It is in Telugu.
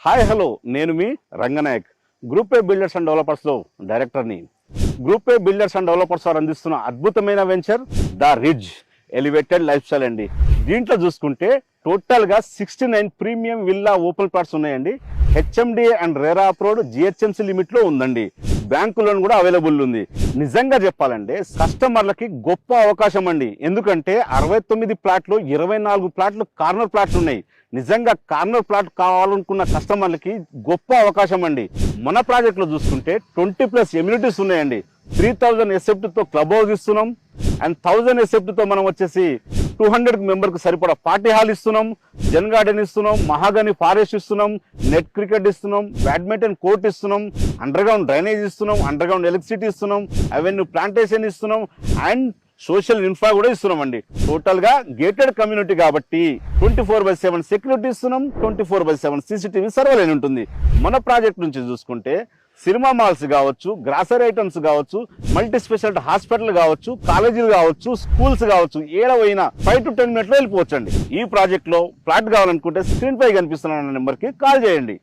హాయ్ హలో నేను మీ Ranganayak group A builders and డెవలపర్స్లో డైరెక్టర్ని. Group A builders and developers వారు అందిస్తున్న అద్భుతమైన venture the ridge elevated lifestyle అండి. దీంట్లో చూసుకుంటే టోటల్గా 69 ప్రీమియం విల్లా ఓపెన్ ప్లాట్స్ ఉన్నాయండి. HMD and RERA approved GHMC లిమిట్లో ఉందండి. బ్యాంకు లోన్ కూడా అవైలబుల్ ఉంది. నిజంగా చెప్పాలంటే కస్టమర్లకి గొప్ప అవకాశం అండి. ఎందుకంటే 69 ప్లాట్లు 24 ప్లాట్లు కార్నర్ ప్లాట్లు ఉన్నాయి. నిజంగా కార్నర్ ప్లాట్ కావాలనుకున్న కస్టమర్లకి గొప్ప అవకాశం అండి. మన ప్రాజెక్ట్లో చూసుకుంటే 20+ ఎమ్యూనిటీస్ ఉన్నాయండి. 3000 ఎసెప్ట్తో క్లబ్ హౌస్ ఇస్తున్నాం అండ్ 1000 ఎసెప్ట్తో మనం వచ్చేసి 200 మెంబర్కి సరిపడా పార్టీ హాల్ ఇస్తున్నాం, జన్ గార్డెన్ ఇస్తున్నాం, మహాగని ఫారెస్ట్ ఇస్తున్నాం, నెట్ క్రికెట్ ఇస్తున్నాం, బ్యాడ్మింటన్ కోర్ట్ ఇస్తున్నాం, అండర్ గ్రౌండ్ డ్రైనేజ్ ఇస్తున్నాం, అండర్ గ్రౌండ్ ఎలక్ట్రిసిటీ ఇస్తున్నాం, అవెన్యూ ప్లాంటేషన్ ఇస్తున్నాం అండ్ సోషల్ ఇన్ఫ్రా కూడా ఇస్తున్నాం అండి. టోటల్ గా గేటెడ్ కమ్యూనిటీ కాబట్టి 24/7 సెక్యూరిటీ ఇస్తున్నాం, 24/7 CCTV సర్వేలైన్ ఉంటుంది. మన ప్రాజెక్ట్ నుంచి చూసుకుంటే సినిమా మాల్స్ కావచ్చు, గ్రాసరీ ఐటమ్స్ కావచ్చు, మల్టీ స్పెషాలిటీ హాస్పిటల్ కావచ్చు, కాలేజీలు కావచ్చు, స్కూల్స్ కావచ్చు, ఏడవైనా 5 to 10 minutes లో వెళ్ళిపోవచ్చండి. ఈ ప్రాజెక్ట్ లో ఫ్లాట్ కావాలనుకుంటే స్క్రీన్ పై కనిపిస్తున్న నెంబర్కి కాల్ చేయండి.